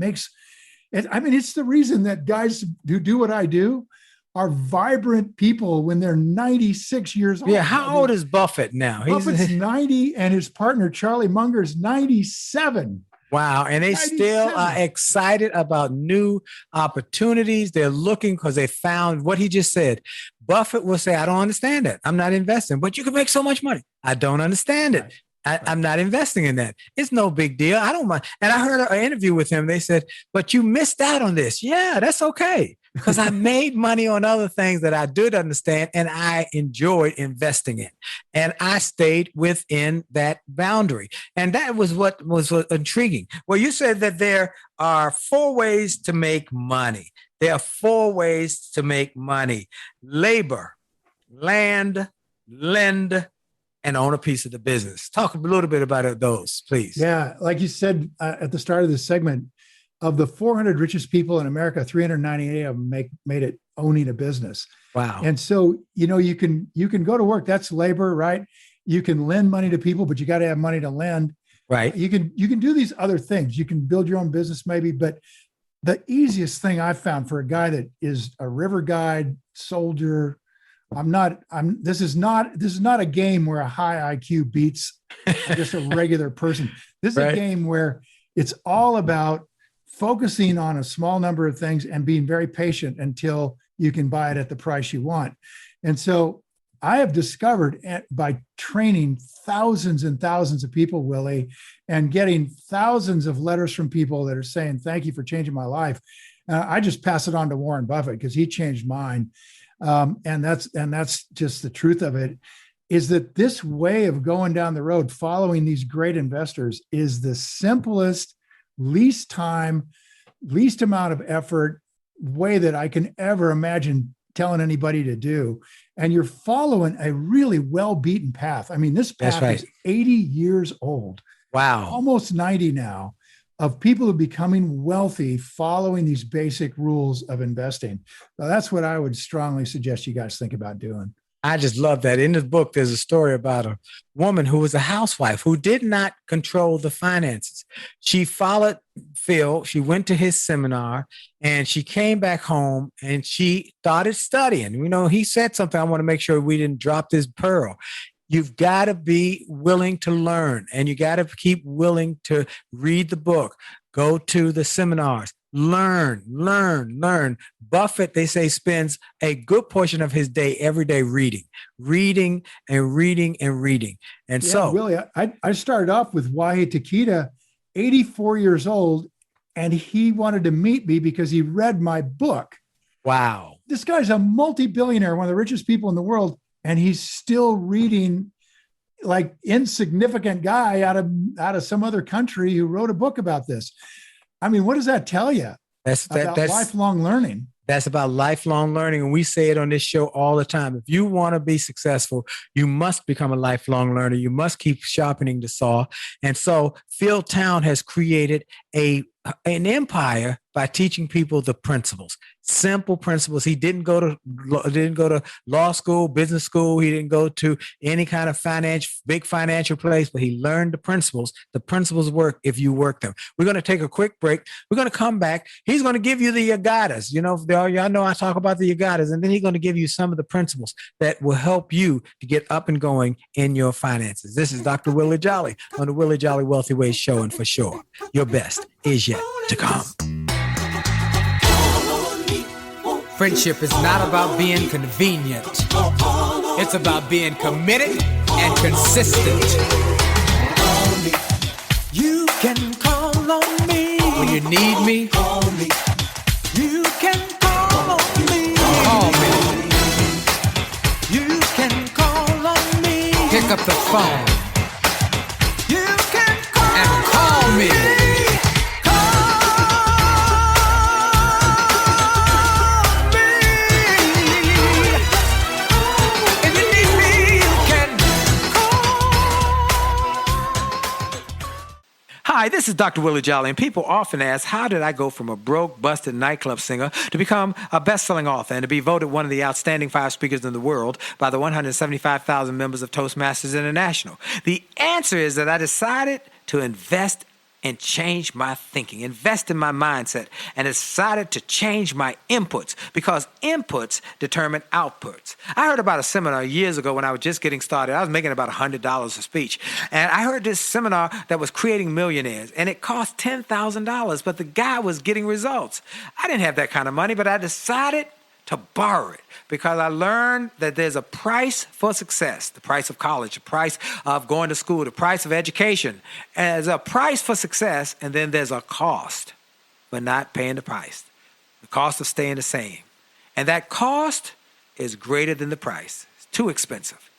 It's the reason that guys who do what I do are vibrant people when they're 96 years old. Yeah. How old is Buffett now? Buffett's 90, and his partner, Charlie Munger's 97. Wow. And they 97. still are excited about new opportunities. They're looking because they found what he just said. Buffett will say, I don't understand that. I'm not investing, but you can make so much money. I don't understand it. I'm not investing in that. It's no big deal. I don't mind. And I heard an interview with him. They said, but you missed out on this. Yeah, that's okay. Because I made money on other things that I did understand and I enjoyed investing in. And I stayed within that boundary. And that was what was intriguing. Well, you said that there are 4 ways to make money. There are 4 ways to make money: labor, land, lend, and own a piece of the business. Talk a little bit about those, please. Yeah, like you said at the start of this segment, of the 400 richest people in America, 398 of them made it owning a business. Wow. And so, you can go to work. That's labor, right? You can lend money to people, but you got to have money to lend. Right. You can do these other things. You can build your own business maybe, but the easiest thing I've found for a guy that is a river guide, soldier, this is not a game where a high IQ beats just a regular person. This is a game where it's all about focusing on a small number of things and being very patient until you can buy it at the price you want. And so I have discovered by training thousands and thousands of people, Willie, and getting thousands of letters from people that are saying, thank you for changing my life. I just pass it on to Warren Buffett because he changed mine. And that's just the truth of it, is that this way of going down the road, following these great investors, is the simplest, least time, least amount of effort way that I can ever imagine telling anybody to do. And you're following a really well-beaten path. I mean, this path is 80 years old. Wow. Almost 90 now, of people who are becoming wealthy following these basic rules of investing. So that's what I would strongly suggest you guys think about doing. I just love that. In this book, there's a story about a woman who was a housewife who did not control the finances. She followed Phil. She went to his seminar and she came back home and she started studying. He said something. I want to make sure we didn't drop this pearl. You've got to be willing to learn, and you got to keep willing to read the book, go to the seminars, learn. Buffett, they say, spends a good portion of his day every day reading. And so, Willie, I started off with Wahe Takeda, 84 years old, and he wanted to meet me because he read my book. Wow. This guy's a multi-billionaire, one of the richest people in the world, and he's still reading like insignificant guy out of some other country who wrote a book about this. I mean, what does that tell you? That's lifelong learning. That's about lifelong learning. And we say it on this show all the time. If you want to be successful, you must become a lifelong learner. You must keep sharpening the saw. And so Phil Town has created an empire by teaching people the principles, simple principles. He didn't go to law school, business school. He didn't go to any kind of big financial place, but he learned the principles. The principles work if you work them. We're going to take a quick break. We're going to come back. He's going to give you the Yagatas. Y'all know I talk about the Yagatas, and then he's going to give you some of the principles that will help you to get up and going in your finances. This is Dr. Willie Jolley on the Willie Jolley Wealthy Ways Show, and for sure, your best is yet to come. Friendship is not about being convenient. It's about being committed and consistent. You can call on me when you need me. Call me. You can call on me. Call me. You can call on me. Pick up the phone. You can call and call me. Hi, this is Dr. Willie Jolley, and people often ask, how did I go from a broke, busted nightclub singer to become a best-selling author and to be voted one of the outstanding 5 speakers in the world by the 175,000 members of Toastmasters International? The answer is that I decided to invest and change my thinking, invest in my mindset, and decided to change my inputs because inputs determine outputs. I heard about a seminar years ago when I was just getting started. I was making about $100 a speech. And I heard this seminar that was creating millionaires, and it cost $10,000, but the guy was getting results. I didn't have that kind of money, but I decided to borrow it because I learned that there's a price for success, the price of college, the price of going to school, the price of education. And there's a price for success, and then there's a cost for not paying the price, the cost of staying the same. And that cost is greater than the price. It's too expensive.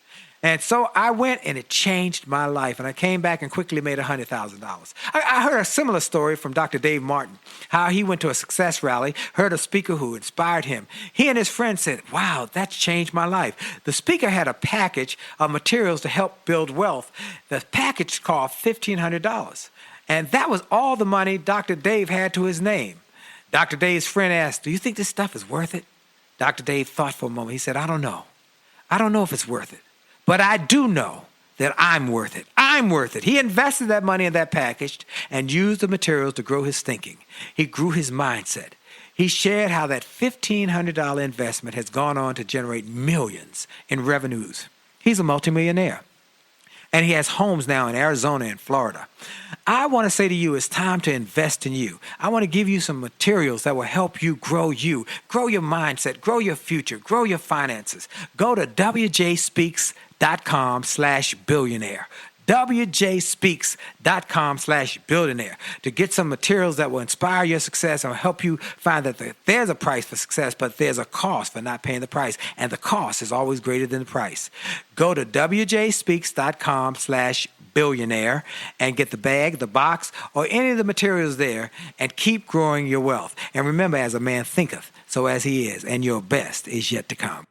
And so I went and it changed my life. And I came back and quickly made $100,000. I heard a similar story from Dr. Dave Martin, how he went to a success rally, heard a speaker who inspired him. He and his friend said, wow, that's changed my life. The speaker had a package of materials to help build wealth. The package cost $1,500. And that was all the money Dr. Dave had to his name. Dr. Dave's friend asked, do you think this stuff is worth it? Dr. Dave thought for a moment. He said, I don't know. I don't know if it's worth it. But I do know that I'm worth it. I'm worth it. He invested that money in that package and used the materials to grow his thinking. He grew his mindset. He shared how that $1,500 investment has gone on to generate millions in revenues. He's a multimillionaire. And he has homes now in Arizona and Florida. I want to say to you, it's time to invest in you. I want to give you some materials that will help you, grow your mindset, grow your future, grow your finances. Go to wjspeaks.com/billionaire. wjspeaks.com/billionaire to get some materials that will inspire your success and help you find that there's a price for success, but there's a cost for not paying the price. And the cost is always greater than the price. Go to wjspeaks.com/billionaire and get the bag, the box, or any of the materials there and keep growing your wealth. And remember, as a man thinketh, so as he is, and your best is yet to come.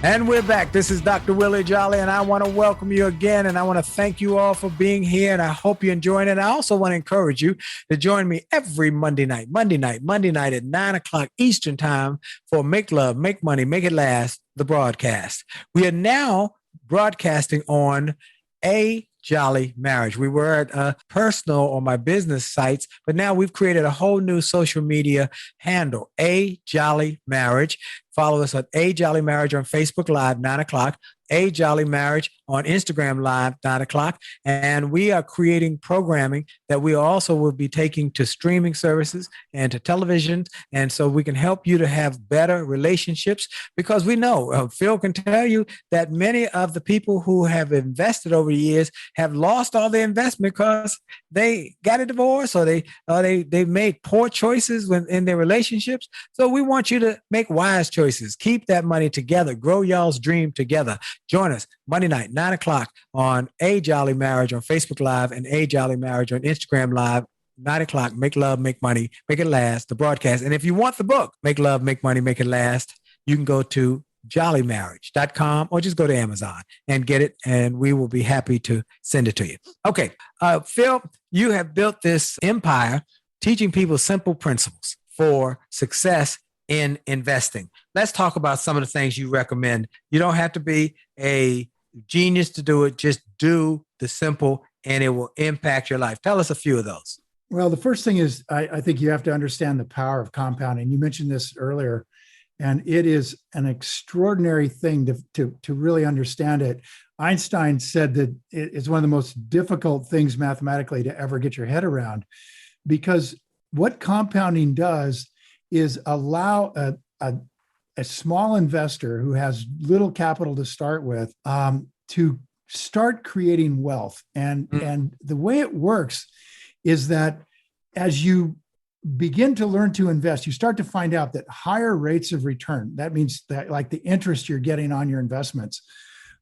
And we're back. This is Dr. Willie Jolley, and I want to welcome you again, and I want to thank you all for being here, and I hope you're enjoying it. I also want to encourage you to join me every Monday night at 9 o'clock Eastern Time for Make Love, Make Money, Make It Last, the broadcast. We are now broadcasting on A Jolley Marriage. We were at personal or my business sites, but now we've created a whole new social media handle, A Jolley Marriage. Follow us at A Jolley Marriage on Facebook Live, 9 o'clock. A Jolley Marriage on Instagram Live, 9 o'clock. And we are creating programming that we also will be taking to streaming services and to television. And so we can help you to have better relationships because we know, Phil can tell you that many of the people who have invested over the years have lost all their investment because they got a divorce or they made poor choices in their relationships. So we want you to make wise choices. Keep that money together. Grow y'all's dream together. Join us Monday night, 9 o'clock on A Jolley Marriage on Facebook Live and A Jolley Marriage on Instagram Live, 9 o'clock. Make Love, Make Money, Make It Last, the broadcast. And if you want the book, Make Love, Make Money, Make It Last, you can go to jollymarriage.com or just go to Amazon and get it, and we will be happy to send it to you. Okay, Phil, you have built this empire teaching people simple principles for success in investing. Let's talk about some of the things you recommend. You don't have to be a genius to do it. Just do the simple and it will impact your life. Tell us a few of those. Well, the first thing is I think you have to understand the power of compounding. You mentioned this earlier. And it is an extraordinary thing to really understand it. Einstein said that it's one of the most difficult things mathematically to ever get your head around, because what compounding does is allow a small investor who has little capital to start with to start creating wealth. And the way it works is that as you begin to learn to invest, you start to find out that higher rates of return, that means that like the interest you're getting on your investments,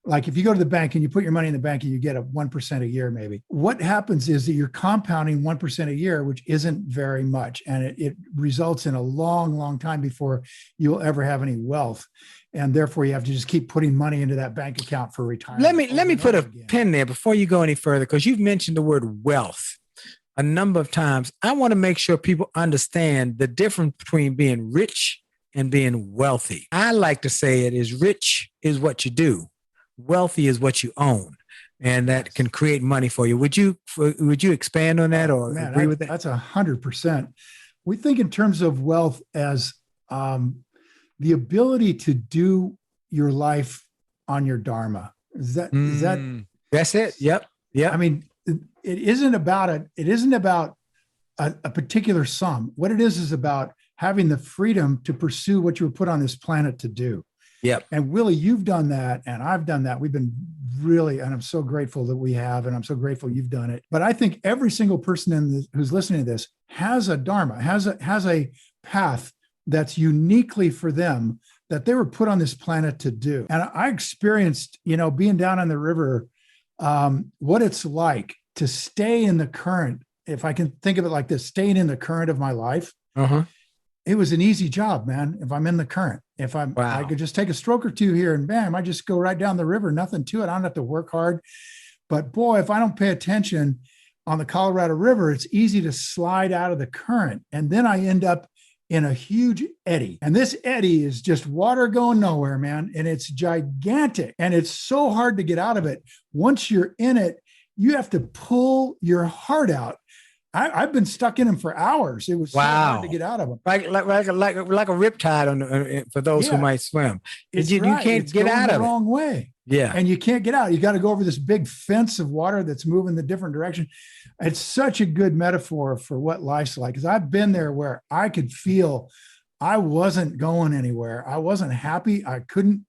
like if you go to the bank and you put your money in the bank and you get a 1% a year, maybe what happens is that you're compounding 1% a year, which isn't very much. And it results in a long, long time before you'll ever have any wealth. And therefore you have to just keep putting money into that bank account for retirement. Let me put a pin there before you go any further, because you've mentioned the word wealth a number of times. I want to make sure people understand the difference between being rich and being wealthy. I like to say it is rich is what you do. Wealthy is what you own, and that can create money for you. Would you expand on that or agree with that? That's 100%. We think in terms of wealth as the ability to do your life on your dharma. Is that that's it? Yep. I mean, it isn't about a particular sum. What it is about having the freedom to pursue what you were put on this planet to do. Yep. And Willie, you've done that, and I've done that. We've been really, and I'm so grateful that we have, and I'm so grateful you've done it. But I think every single person who's listening to this has a dharma, has a path that's uniquely for them, that they were put on this planet to do. And I experienced, being down on the river, what it's like to stay in the current. If I can think of it like this, staying in the current of my life. It was an easy job, man. If I'm in the current, I could just take a stroke or two here and bam, I just go right down the river, nothing to it. I don't have to work hard. But boy, if I don't pay attention on the Colorado River, it's easy to slide out of the current. And then I end up in a huge eddy. And this eddy is just water going nowhere, man. And it's gigantic. And it's so hard to get out of it. Once you're in it, you have to pull your heart out. I've been stuck in them for hours. It was so hard to get out of them. Like a riptide for those who might swim. You can't get out of it. The wrong way. Yeah. And you can't get out. You got to go over this big fence of water that's moving the different direction. It's such a good metaphor for what life's like. Because I've been there where I could feel I wasn't going anywhere. I wasn't happy. I couldn't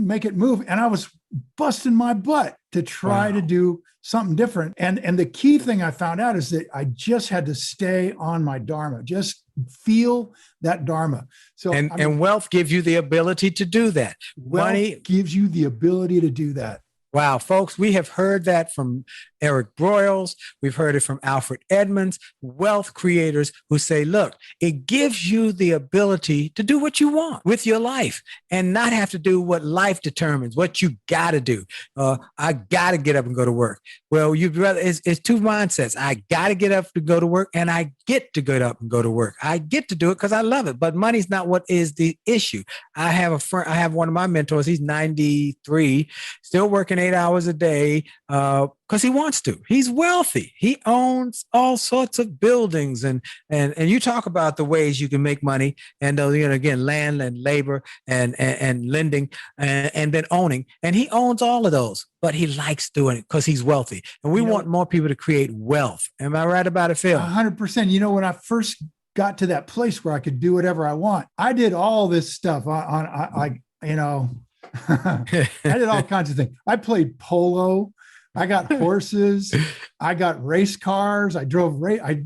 make it move. And I was busting my butt to try to do something different. And the key thing I found out is that I just had to stay on my dharma, just feel that dharma. So and wealth gives you the ability to do that. Money gives you the ability to do that. Wow, folks, we have heard that from Eric Broyles. We've heard it from Alfred Edmonds, wealth creators who say, look, it gives you the ability to do what you want with your life and not have to do what life determines, what you got to do. I got to get up and go to work. Well, it's two mindsets. I got to get up to go to work, and I get to get up and go to work. I get to do it because I love it, but money's not what is the issue. I have one of my mentors. He's 93, still working 8 hours a day because he wants to. He's wealthy. He owns all sorts of buildings, and you talk about the ways you can make money, and again, land and labor and lending and then owning, and he owns all of those. But he likes doing it because he's wealthy, and we want more people to create wealth. Am I right about it, Phil? 100%. When I first got to that place where I could do whatever I want, I did all this stuff I did all kinds of things. I played polo. I got horses. I got race cars. I drove. I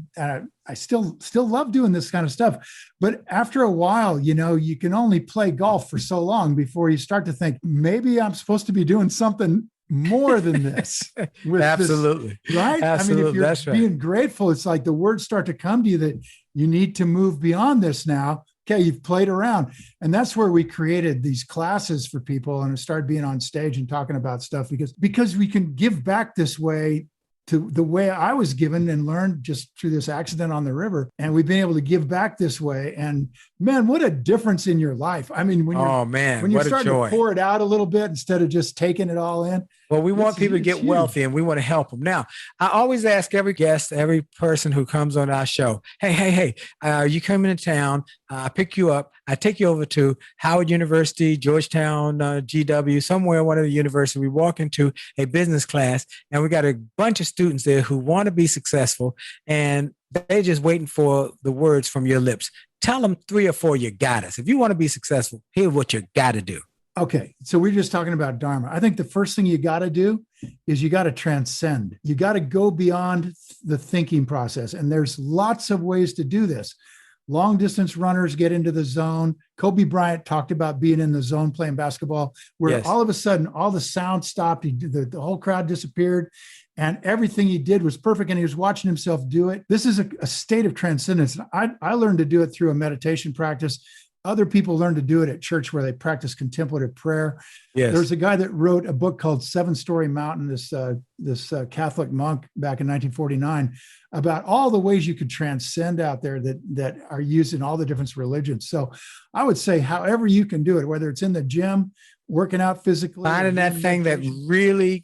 still love doing this kind of stuff. But after a while, you can only play golf for so long before you start to think, maybe I'm supposed to be doing something more than this. Absolutely. This, right? Absolutely. If you're being grateful, it's like the words start to come to you that you need to move beyond this now. Okay, you've played around. And that's where we created these classes for people and started being on stage and talking about stuff because we can give back this way to the way I was given and learned just through this accident on the river. And we've been able to give back this way. And man, what a difference in your life. I mean, when you're starting to pour it out a little bit instead of just taking it all in. Well, we want people to It's get huge. wealthy and we want to help them. Now, I always ask every guest, every person who comes on our show, hey, you coming to town? I pick you up. I take you over to Howard University, Georgetown, GW, somewhere, one of the universities. We walk into a business class and we got a bunch of students there who want to be successful and they're just waiting for the words from your lips. Tell them 3 or 4 you got us. If you want to be successful, here's what you got to do. Okay. So we're just talking about Dharma. I think the first thing you got to do is you got to transcend. You got to go beyond the thinking process. And there's lots of ways to do this. Long distance runners get into the zone. Kobe Bryant talked about being in the zone playing basketball, where Yes. all of a sudden all the sound stopped. The whole crowd disappeared and everything he did was perfect. And he was watching himself do it. This is a state of transcendence. I learned to do it through a meditation practice. Other people learn to do it at church where they practice contemplative prayer. Yes. There's a guy that wrote a book called 7-Story Mountain, this Catholic monk back in 1949, about all the ways you could transcend out there that are used in all the different religions. So I would say however you can do it, whether it's in the gym, working out physically, Finding that thing that really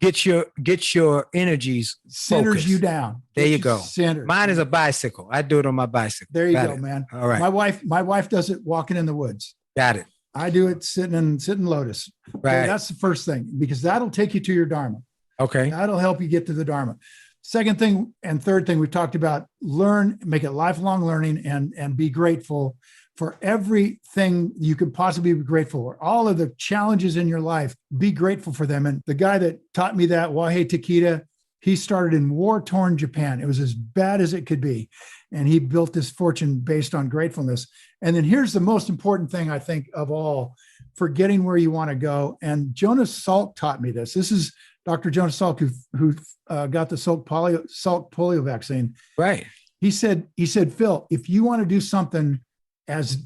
gets your energies centers focused. you down. There you Gets go. Centered. Mine is a bicycle. I do it on my bicycle. There you Got go, it. man. All right. My wife does it walking in the woods. Got it. I do it sitting in lotus. So Right. that's the first thing, because that'll take you to your Dharma. Okay. That'll help you get to the Dharma. Second thing and third thing we talked about, learn, make it lifelong learning and be grateful for everything you could possibly be grateful for. All of the challenges in your life, be grateful for them. And the guy that taught me that, Wahei Takeda, he started in war-torn Japan. It was as bad as it could be. And he built this fortune based on gratefulness. And then here's the most important thing, I think, of all, for getting where you want to go. And Jonas Salk taught me this. This is Dr. Jonas Salk, who got the Salk polio vaccine. Right. He said, Phil, if you want to do something as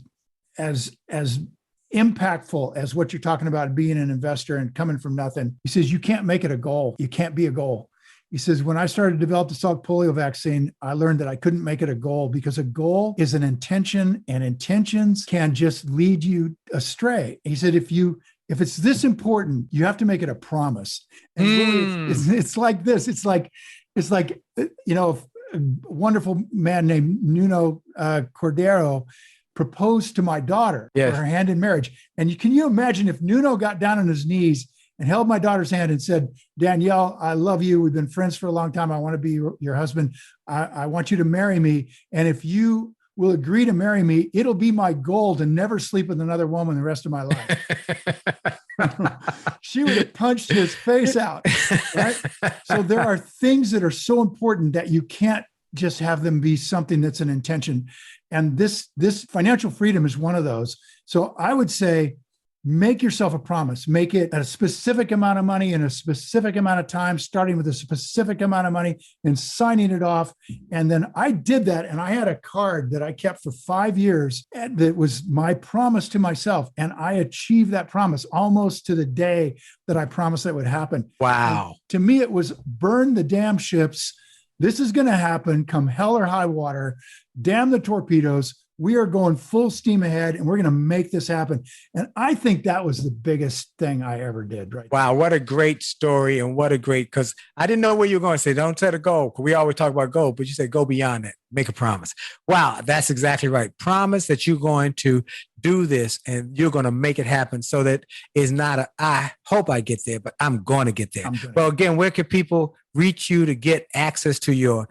impactful as what you're talking about, being an investor and coming from nothing, he says, you can't make it a goal. You can't be a goal. He says, when I started to develop the Salk polio vaccine, I learned that I couldn't make it a goal, because a goal is an intention and intentions can just lead you astray. He said, if it's this important, you have to make it a promise. And really, it's like this. It's like, a wonderful man named Nuno Cordero proposed to my daughter Yes. for her hand in marriage. And can you imagine if Nuno got down on his knees and held my daughter's hand and said, Danielle, I love you. We've been friends for a long time. I want to be your husband. I want you to marry me. And if you will agree to marry me, it'll be my goal to never sleep with another woman the rest of my life. She would have punched his face out, right? So there are things that are so important that you can't just have them be something that's an intention. And this financial freedom is one of those. So I would say, make yourself a promise. Make it a specific amount of money in a specific amount of time, starting with a specific amount of money and signing it off. And then I did that. And I had a card that I kept for 5 years that was my promise to myself. And I achieved that promise almost to the day that I promised that would happen. Wow. And to me, it was burn the damn ships. This is going to happen come hell or high water. Damn the torpedoes. We are going full steam ahead and we're going to make this happen. And I think that was the biggest thing I ever did. Right. Wow. What a great story. And what a great, because I didn't know where you were going to say, don't set a goal. We always talk about goal, but you say go beyond it. Make a promise. Wow. That's exactly right. Promise that you're going to do this and you're going to make it happen, so that it's not I hope I get there, but I'm going to get there. Well, again, where can people reach you to get access to your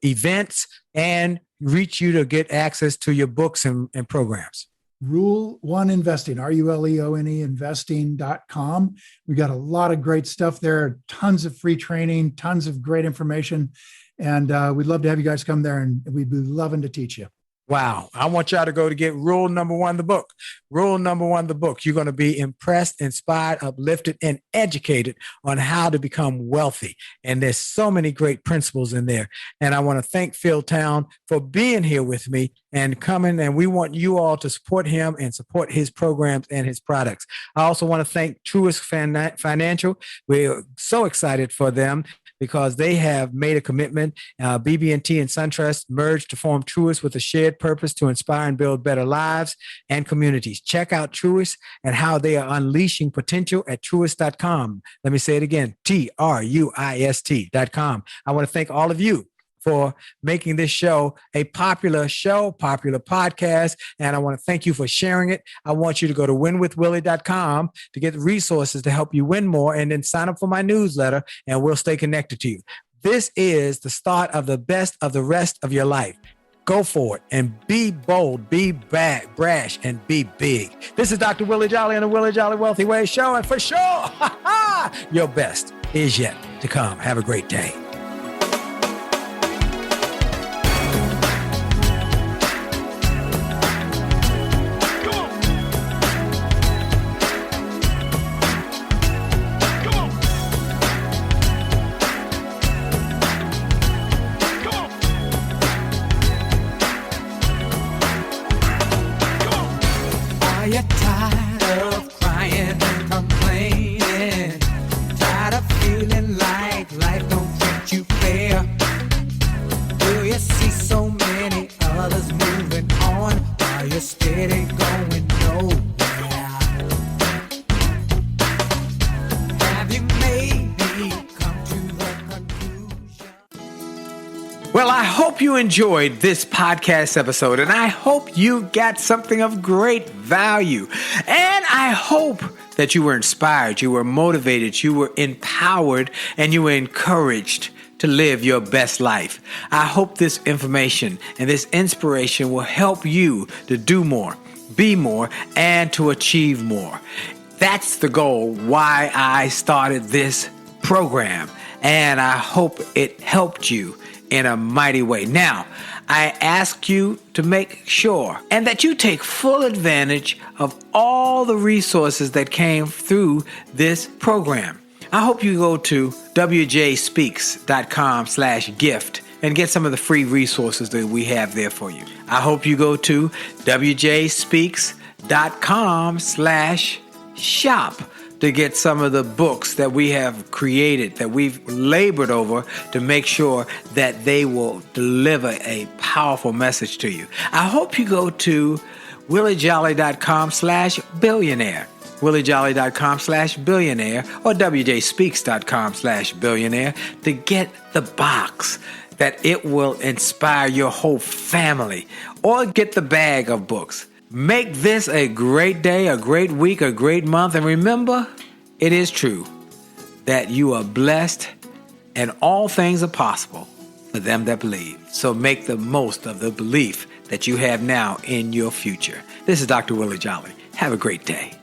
events and reach you to get access to your books and programs? Rule One Investing, RULEONE investing.com. We got a lot of great stuff there, tons of free training, tons of great information. And we'd love to have you guys come there, and we'd be loving to teach you. Wow. I want y'all to go to get Rule Number One, the book. Rule Number One, the book. You're going to be impressed, inspired, uplifted, and educated on how to become wealthy. And there's so many great principles in there. And I want to thank Phil Town for being here with me and coming. And we want you all to support him and support his programs and his products. I also want to thank Truist Financial. We're so excited for them. because they have made a commitment. BB&T and SunTrust merged to form Truist with a shared purpose to inspire and build better lives and communities. Check out Truist and how they are unleashing potential at truist.com. Let me say it again, TRUIST.com. I want to thank all of you for making this show a popular podcast. And I want to thank you for sharing it. I want you to go to winwithwillie.com to get resources to help you win more, and then sign up for my newsletter, and we'll stay connected to you. This is the start of the best of the rest of your life. Go for it and be bold, be brash, and be big. This is Dr. Willie Jolley on the Willie Jolley Wealthy Way Show. And for sure, your best is yet to come. Have a great day. Are you tired of crying and complaining? Tired of feeling like life don't treat you fair? Do you see so many others moving on while you're steady going nowhere? Have you maybe come to the conclusion? Well, I hope you enjoyed this podcast episode, and I hope you got something of great value. And I hope that you were inspired, you were motivated, you were empowered, and you were encouraged to live your best life. I hope this information and this inspiration will help you to do more, be more, and to achieve more. That's the goal why I started this program, and I hope it helped you in a mighty way. Now, I ask you to make sure and that you take full advantage of all the resources that came through this program. I hope you go to wjspeaks.com/gift and get some of the free resources that we have there for you. I hope you go to wjspeaks.com/shop to get some of the books that we have created, that we've labored over to make sure that they will deliver a powerful message to you. I hope you go to williejolly.com/billionaire, williejolly.com/billionaire, or wjspeaks.com/billionaire to get the box that it will inspire your whole family, or get the bag of books. Make this a great day, a great week, a great month. And remember, it is true that you are blessed and all things are possible for them that believe. So make the most of the belief that you have now in your future. This is Dr. Willie Jolley. Have a great day.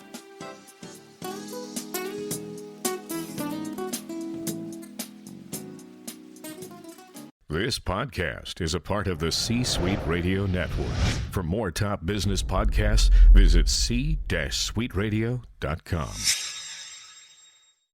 This podcast is a part of the C-Suite Radio Network. For more top business podcasts, visit c-suiteradio.com.